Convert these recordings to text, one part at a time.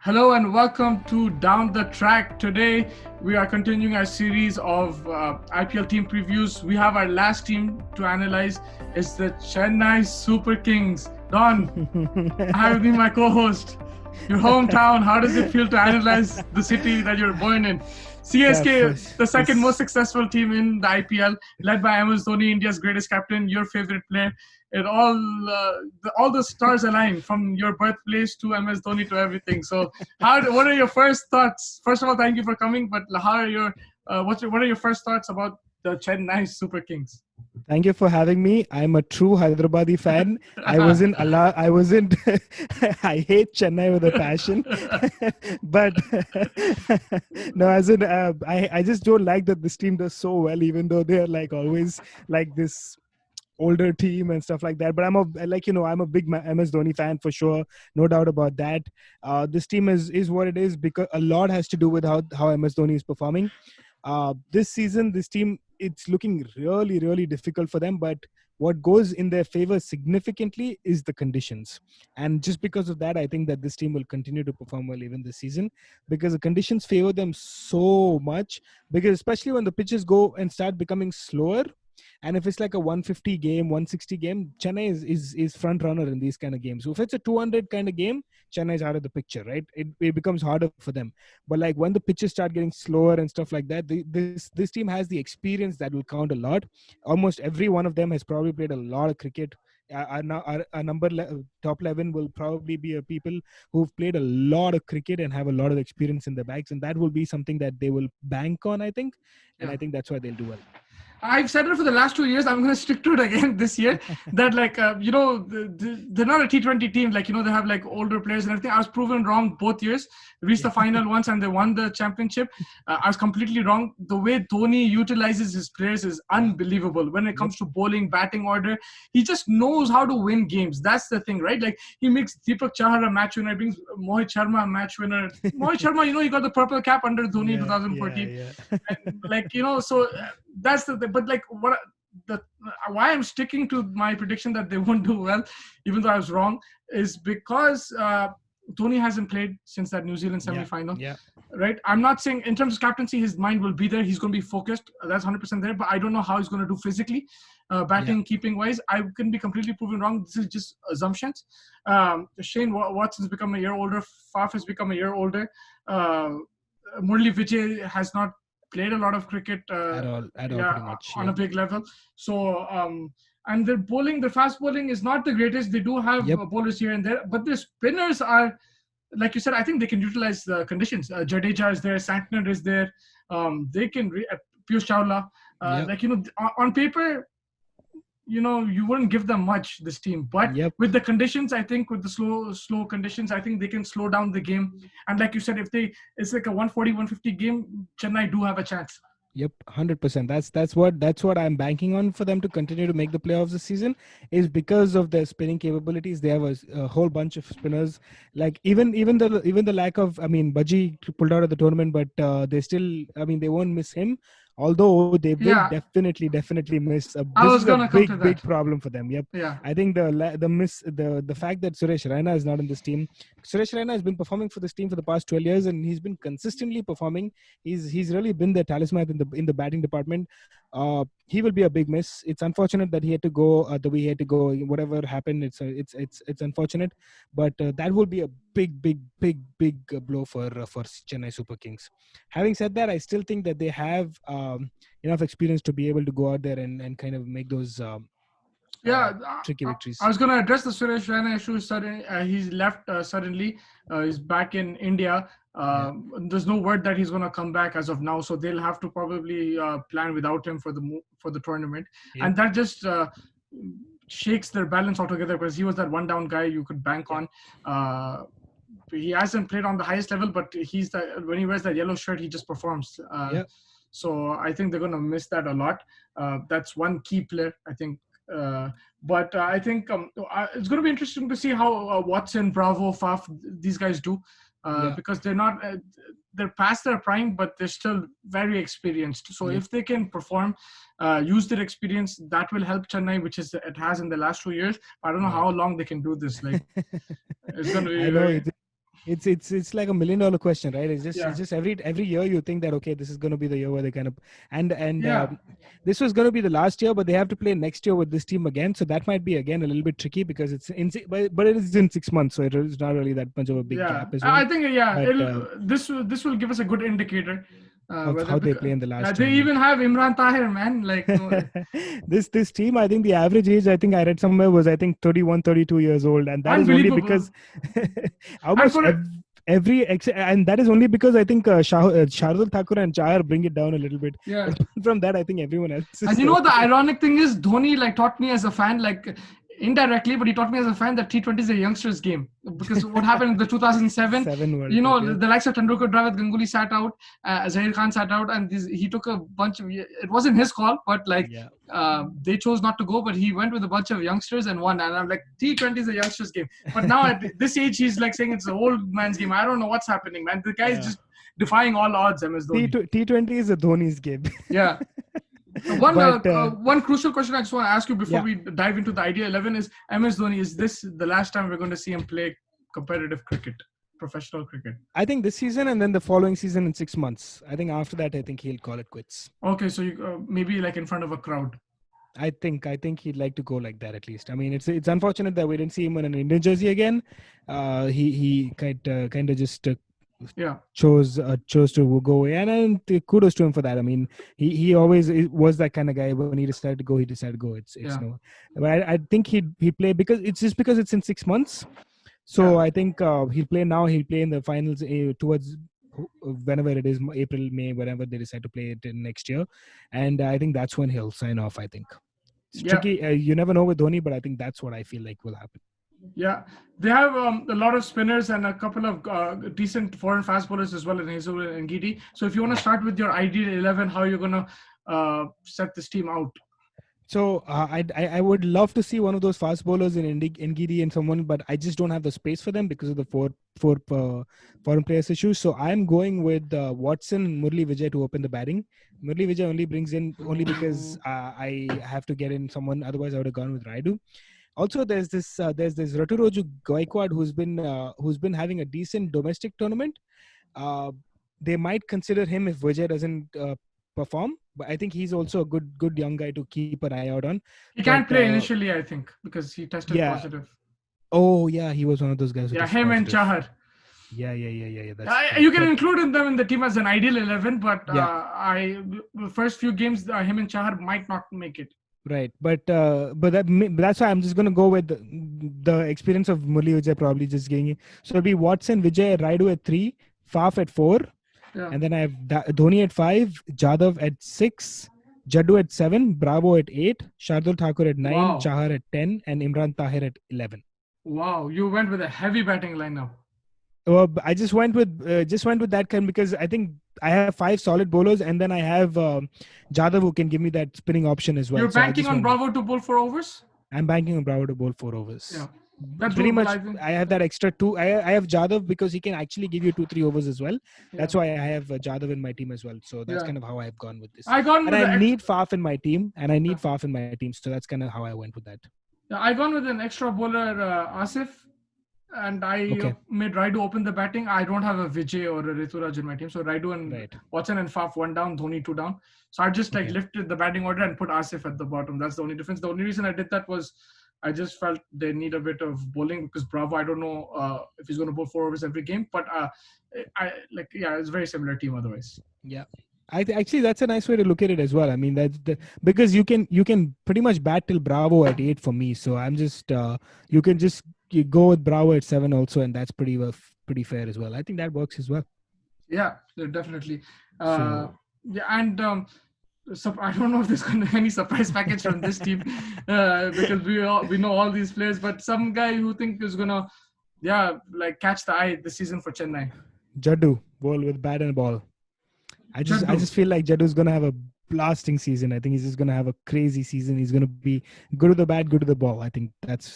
Hello and welcome to Down the Track. Today we are continuing our series of IPL team previews. We have our last team to analyze. It's the Chennai Super Kings. Don, I have been my co-host. Your hometown. How does it feel to analyze the city that you're born in? CSK, the second most successful team in the IPL, led by MS Dhoni, India's greatest captain, your favorite player. It all the stars align from your birthplace to MS Dhoni to everything. So, what are your first thoughts? First of all, thank you for coming. But how are your what are your first thoughts about the Chennai Super Kings? Thank you for having me. I'm a true Hyderabadi fan. I wasn't allowed. I wasn't. I hate Chennai with a passion, but no, as in, I just don't like that this team does so well, even though they're like always like this older team and stuff like that. But I'm a big MS Dhoni fan for sure, no doubt about that. This team is what it is because a lot has to do with how MS Dhoni is performing. This season, this team, it's looking really, really difficult for them. But what goes in their favor significantly is the conditions. And just because of that, I think that this team will continue to perform well even this season because the conditions favor them so much. Because especially when the pitches go and start becoming slower, and if it's like a 150 game, 160 game, Chennai is front runner in these kind of games. So if it's a 200 kind of game, Chennai is out of the picture, right? It becomes harder for them. But like when the pitches start getting slower and stuff like that, this team has the experience that will count a lot. Almost every one of them has probably played a lot of cricket. Top 11 will probably be people who've played a lot of cricket and have a lot of experience in their bags, and that will be something that they will bank on, I think. And I think that's why they'll do well. I've said it for the last 2 years. I'm going to stick to it again this year. That they're not a T20 team. Like, they have like older players and everything. I was proven wrong both years. Reached the final once and they won the championship. I was completely wrong. The way Dhoni utilizes his players is unbelievable. When it comes to bowling, batting order, he just knows how to win games. That's the thing, right? Like he makes Deepak Chahar a match winner, brings Mohit Sharma a match winner. Mohit Sharma, he got the purple cap under Dhoni in 2014. And, so that's but like why I'm sticking to my prediction that they won't do well, even though I was wrong, is because Dhoni hasn't played since that New Zealand semi-final. Right? I'm not saying in terms of captaincy, his mind will be there. He's going to be focused. That's 100% there. But I don't know how he's going to do physically, batting, keeping wise. I can be completely proven wrong. This is just assumptions. Shane Watson's become a year older. Faf has become a year older. Murali Vijay has not played a lot of cricket at all, pretty much, on a big level. So and their fast bowling is not the greatest. They do have bowlers here and there, but their spinners are, like you said, I think they can utilize the conditions. Jadeja is there, Santner is there. They can Piyush Chawla. On paper, you wouldn't give them much, this team, but with the conditions, I think with the slow conditions, I think they can slow down the game. And like you said, it's like a 140, 150 game, Chennai do have a chance. Yep, 100%. That's what I'm banking on for them to continue to make the playoffs this season, is because of their spinning capabilities. They have a whole bunch of spinners. Like even the lack of, Baji pulled out of the tournament, but they still, they won't miss him. Although they will definitely miss. This is a big problem for them. Yep. Yeah. I think the fact that Suresh Raina is not in this team. Suresh Raina has been performing for this team for the past 12 years, and he's been consistently performing. He's really been the talisman in the batting department. He will be a big miss. It's unfortunate that he had to go the way he had to go. Whatever happened, it's unfortunate, but that will be a big blow for Chennai Super Kings. Having said that, I still think that they have enough experience to be able to go out there and kind of make those tricky victories. I was going to address the Suresh Raina issue. He's left suddenly. He's back in India. There's no word that he's going to come back as of now, so they'll have to probably plan without him for the tournament. And that just shakes their balance altogether, because he was that one down guy you could bank on. He hasn't played on the highest level, but when he wears that yellow shirt, he just performs. So I think they're going to miss that a lot. That's one key player, I think. But I think it's going to be interesting to see how Watson, Bravo, Faf, these guys do. Because they're past their prime, but they're still very experienced. So if they can perform, use their experience, that will help Chennai, which it has in the last 2 years. I don't know how long they can do this. Like, it's going to be It's like $1 million question, right? Yeah. It's just every year you think that okay, this is going to be the year where they kind of and Yeah. this was going to be the last year, but they have to play next year with this team again, so that might be again a little bit tricky because it's but it is in 6 months, so it is not really that much of a big Yeah, gap as well. I think yeah, But this will give us a good indicator of whether how they play in the last they tournament. even have Imran Tahir, man. Like This team, I think the average age, I think I read somewhere, was I think 31, 32 years old, and that is only unbelievable. because And almost for it, and that is only because I think Shardul Thakur and Chahar bring it down a little bit. yeah. But apart from that, I think everyone else And is you know the okay. ironic thing is Dhoni like taught me as a fan, like indirectly, but he taught me as a fan that T20 is a youngsters game. Because what happened in the 2007, 7 World you Cup, know, yeah. the likes of Tendulkar, Dravid, Ganguly sat out, Zahir Khan sat out, and he took a bunch of. It wasn't his call, but like Yeah. they chose not to go. But he went with a bunch of youngsters and won. And I'm like, T20 is a youngsters game. But now at this age, he's like saying it's an old man's game. I don't know what's happening, man. The guy is just defying all odds. MS Dhoni. T20 is a Dhoni's game. Yeah. But One crucial question I just want to ask you before yeah. we dive into the Idea 11 is MS Dhoni. Is this the last time we're going to see him play competitive cricket, professional cricket? I think this season and then the following season in 6 months. I think after that, I think he'll call it quits. Okay, so you, maybe like in front of a crowd. I think he'd like to go like that at least. I mean, it's unfortunate that we didn't see him in an Indian jersey again. He kind of just Yeah, chose to go away, and kudos to him for that. I mean, he always was that kind of guy. When he decided to go, he decided to go. It's yeah, no, but I think he play because it's in 6 months. So yeah, I think he'll play now. He'll play in the finals towards whenever it is, April, May, whenever they decide to play it in next year, and I think that's when he'll sign off. I think it's yeah, tricky. You never know with Dhoni, but I think that's what I feel like will happen. yeah. They have a lot of spinners and a couple of decent foreign fast bowlers as well in Hazel and Gidi. So if you want to start with your ideal 11, how you're gonna set this team out? So I would love to see one of those fast bowlers in Ngidi and someone, but I just don't have the space for them because of the four foreign players issues. So I'm going with Watson and Murli Vijay to open the batting. Murli Vijay only brings in only because I have to get in someone. Otherwise, I would have gone with Raidu. Also, there's this Raturoju Gaikwad who's been having a decent domestic tournament. Uh, they might consider him if Vijay doesn't perform, but I think he's also a good young guy to keep an eye out on. He But can't play initially, I think, because he tested yeah, positive. oh yeah, he was one of those guys who Yeah, tested him and positive. Chahar. Yeah. That's You can but, include them in the team as an ideal 11, but yeah, the first few games, him and Chahar might not make it. right. But that's why I'm just gonna go with the experience of Murli Vijay probably just getting it. So it'll be Watson, Vijay, Raidu at 3, Faf at 4. Yeah. And then I have Dhoni at 5, Jadhav at 6, Jaddu at 7, Bravo at 8, Shardul Thakur at 9, Wow. Chahar at 10, and Imran Tahir at 11. Wow, you went with a heavy batting lineup. I just went with that kind because I think I have 5 solid bowlers, and then I have Jadhav who can give me that spinning option as well. You're So banking on Bravo to bowl 4 overs? I'm banking on Bravo to bowl 4 overs. Yeah. That's pretty doable, much. I think. I have that extra 2. I have Jadhav because he can actually give you 2-3 overs as well. Yeah. That's why I have Jadhav in my team as well. So that's Yeah. kind of how I've gone with this. I need Faf in my team, So that's kind of how I went with that. Yeah, I gone with an extra bowler, Asif, and I made Raidu open the batting. I don't have a Vijay or a Rituraj in my team, so Raidu and Watson and Faf 1 down, Dhoni 2 down. So I just lifted the batting order and put Asif at the bottom. That's the only difference. The only reason I did that was I just felt they need a bit of bowling because Bravo, I don't know if he's going to bowl 4 overs every game, but it's a very similar team otherwise. Yeah. Actually, that's a nice way to look at it as well. I mean, because you can pretty much bat till Bravo at 8 for me. So I'm just you can just go with Bravo at 7 also, and that's pretty fair as well. I think that works as well. Yeah, definitely. So I don't know if there's going to be any surprise package from this team because we know all these players, but some guy who think is gonna catch the eye this season for Chennai. Jaddu ball with bat and ball. I just feel like Jaddu's gonna have a blasting season. I think he's just gonna have a crazy season. He's gonna be good to the bat, good to the ball. I think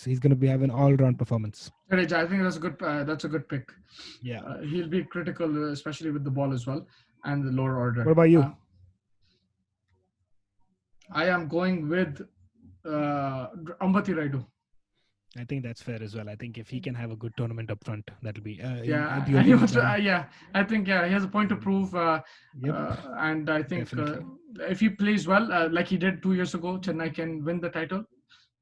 he's gonna be having an all-round performance. I think that's a good pick. Yeah, he'll be critical, especially with the ball as well and the lower order. What about you? I am going with Ambati Raidu. I think that's fair as well. I think if he can have a good tournament up front, that'll be Yeah, the and he only wants to, one. yeah, I think he has a point to prove, Yep, and I think definitely. if he plays well, like he did 2 years ago, Chennai can win the title.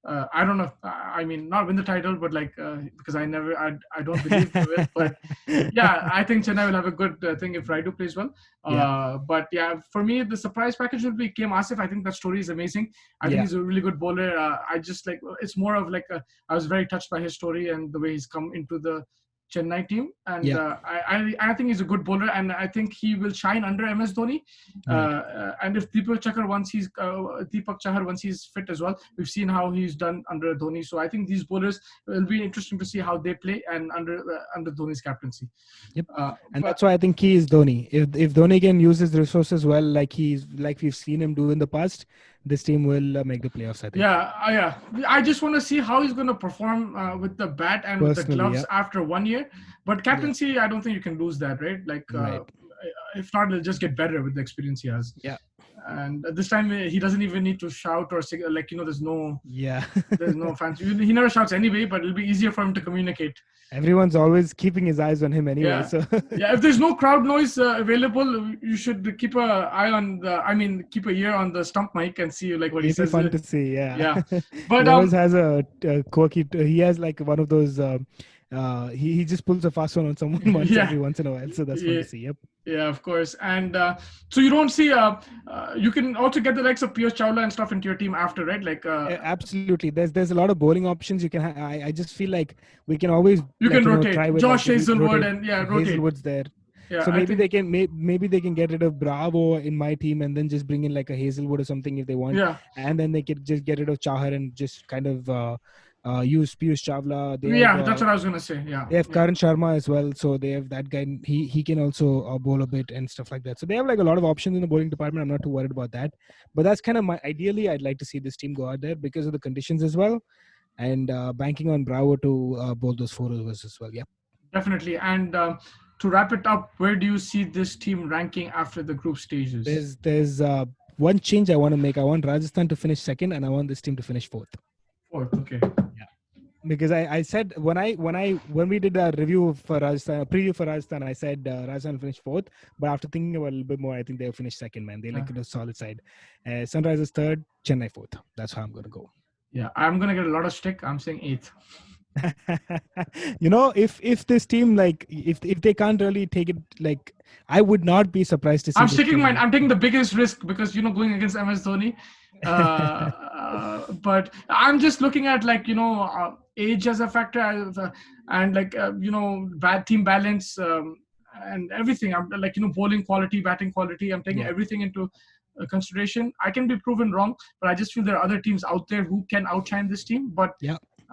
I don't know. I mean, not win the title, but like because I don't believe they will. But yeah, I think Chennai will have a good thing if Raidu plays well. Yeah, But yeah, for me, the surprise package will be Kim Asif. I think that story is amazing. I think yeah, he's a really good bowler. I just like it's more of like I was very touched by his story and the way he's come into the Chennai team, and yeah. I think he's a good bowler, and I think he will shine under MS Dhoni. Right. And if Deepak Chahar once he's fit as well, we've seen how he's done under Dhoni. So I think these bowlers will be interesting to see how they play and under Dhoni's captaincy. Yep. And But that's why I think he is Dhoni. If Dhoni can use his resources well, like we've seen him do in the past, this team will make the playoffs. I think. yeah, I just want to see how he's going to perform with the bat and with the Personally, gloves yeah, after 1 year. But yeah, captaincy, I don't think you can lose that, right? Like, right, if not, it'll just get better with the experience he has. yeah, And this time he doesn't even need to shout or say, like, yeah. there's no fans. He never shouts anyway, but it'll be easier for him to communicate. Everyone's always keeping his eyes on him anyway. Yeah. So Yeah, if there's no crowd noise available, you should keep keep a ear on the stump mic and see like what he it'll be says. fun to see. Yeah. Yeah, He but always has a quirky. He has like one of those. He just pulls a fast one on someone every once in a while. So that's fun yeah, to see. Yep. yeah, of course. And so you don't see you can also get the likes of Piyush Chawla and stuff into your team after, right? Like Absolutely. There's a lot of bowling options you can. I just feel like we can always you can rotate try with Josh like Hazelwood rotate. and rotate. Hazelwood's there. Yeah, So I maybe think they can maybe they can get rid of Bravo in my team and then just bring in like a Hazelwood or something if they want. yeah. And then they could just get rid of Chahar and just kind of use Piyush Chawla. Yeah, that's what I was gonna say. Yeah, They have Karan Sharma as well, so they have that guy. He can also bowl a bit and stuff like that. So they have like a lot of options in the bowling department. I'm not too worried about that. But that's kind of ideally, I'd like to see this team go out there because of the conditions as well, and banking on Bravo to bowl those 4 overs as well. Yeah. definitely. And to wrap it up, where do you see this team ranking after the group stages? There's one change I want to make. I want Rajasthan to finish second, and I want this team to finish fourth. Fourth, okay. Because I said when we did a review for Rajasthan, a preview for Rajasthan, I said Rajasthan will finish fourth. But after thinking about it a little bit more, I think they'll finish second. Man, they like a solid side. Sunrisers third, Chennai fourth. That's how I'm gonna go. Yeah, I'm gonna get a lot of stick. I'm saying eighth. If this team like if they can't really take it, like I would not be surprised to see. I'm sticking mine. I'm taking the biggest risk because going against MS Dhoni. But I'm just looking at like age as a factor and like bad team balance and everything. I'm like bowling quality, batting quality. I'm taking everything into consideration. I can be proven wrong, but I just feel there are other teams out there who can outshine this team. But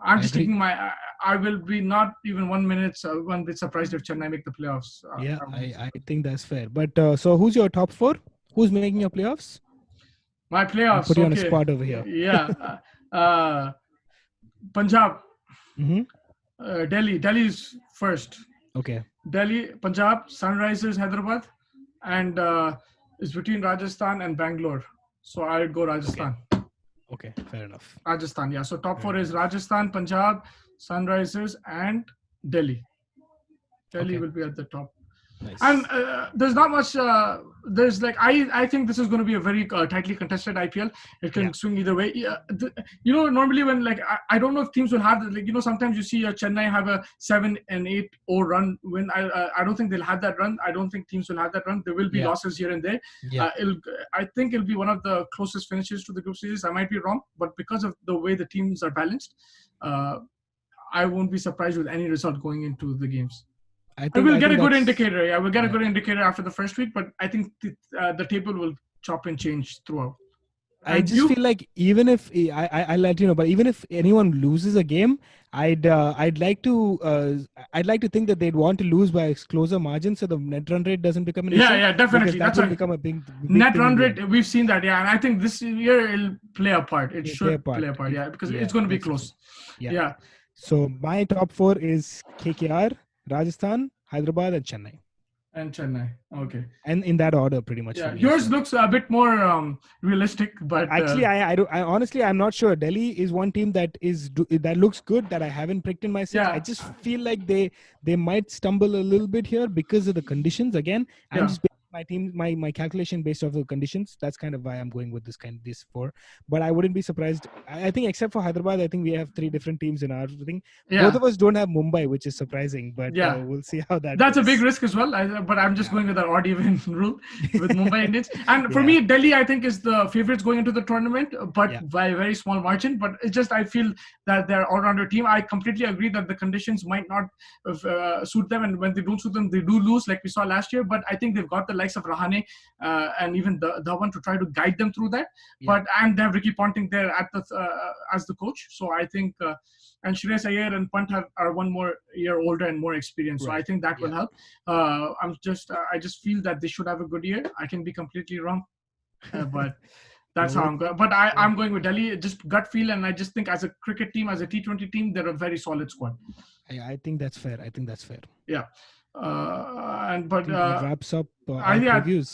I'm just taking I will be not even 1 minute, one bit surprised if Chennai make the playoffs. I think that's fair. But so who's your top 4? Who's making your playoffs? My playoffs. I'll put you on a spot over here. Yeah. Punjab. Mm-hmm. Delhi. Delhi's first. Okay. Delhi, Punjab, Sunrisers, Hyderabad, and it's between Rajasthan and Bangalore. So I'd go Rajasthan. Okay, fair enough. Rajasthan, yeah. So top 4 is Rajasthan, Punjab, Sunrisers, and Delhi. Delhi will be at the top. Nice. And there's not much. There's like I think this is going to be a very tightly contested IPL. It can swing either way. Yeah, normally when like I don't know if teams will have like sometimes you see Chennai have a 7 and 8 or run win. I don't think they'll have that run. I don't think teams will have that run. There will be losses here and there. Yeah. I think it'll be one of the closest finishes to the group stages. I might be wrong, but because of the way the teams are balanced, I won't be surprised with any result going into the games. I will get a good indicator. Yeah, we'll get a good indicator after the first week, but I think the table will chop and change throughout. I just feel like even if I let you know, but even if anyone loses a game, I'd like to think that they'd want to lose by a closer margin, so the net run rate doesn't become an issue. Yeah, definitely. That will become a big net run rate. We've seen that, and I think this year it'll play a part. It should play a part, because it's going to be close. Yeah. So my top 4 is KKR, Rajasthan, Hyderabad, and Chennai. And Chennai. Okay. And in that order, pretty much for Yeah, me as yours well. looks a bit more realistic, but Actually, I honestly, I'm not sure. Delhi is one team that looks good that I haven't picked in my six. I yeah, just feel like they might stumble a little bit here because of the conditions. Again, I'm yeah. just basing my calculation based off the conditions. That's kind of why I'm going with this four. But I wouldn't be surprised. I think except for Hyderabad, I think we have three different teams in our thing. Both Yeah, of us don't have Mumbai, which is surprising. But yeah. we'll see how that That's a big goes. risk as well. But I'm just Yeah. going with that odd even rule with Mumbai Indians. And for Yeah. me, Delhi, I think, is the favorites going into the tournament, but Yeah. by a very small margin. But it's just I feel that they're all-rounder team. I completely agree that the conditions might not suit them, and when they don't suit them, they do lose, like we saw last year. But I think they've got the likes of Rahane and even the one to try to guide them through that. Yeah. And they have Ricky Ponting there at the as the coach. So I think. And Shreyas Iyer and Pant are one more year older and more experienced. So I Right. think that will Yeah. help. I just feel that they should have a good year. I can be completely wrong, but that's how I'm going. But I'm going with Delhi, just gut feel, and I just think as a cricket team, as a T20 team, they're a very solid squad. I think that's fair. Yeah, I think that wraps up our yeah, previews.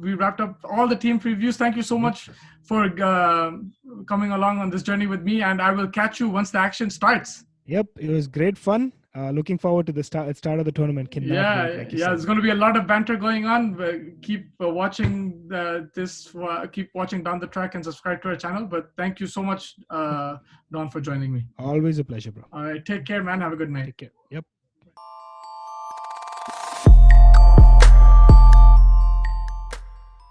we wrapped up all the team previews. Thank you so much for coming along on this journey with me, and I will catch you once the action starts. Yep, it was great fun. Looking forward to the start of the tournament. Cannot wait, like you said. There's going to be a lot of banter going on. Keep watching keep watching down the track and subscribe to our channel. But thank you so much, Don, for joining me. Always a pleasure, bro. All right, take care, man. Have a good night. Take care. Yep.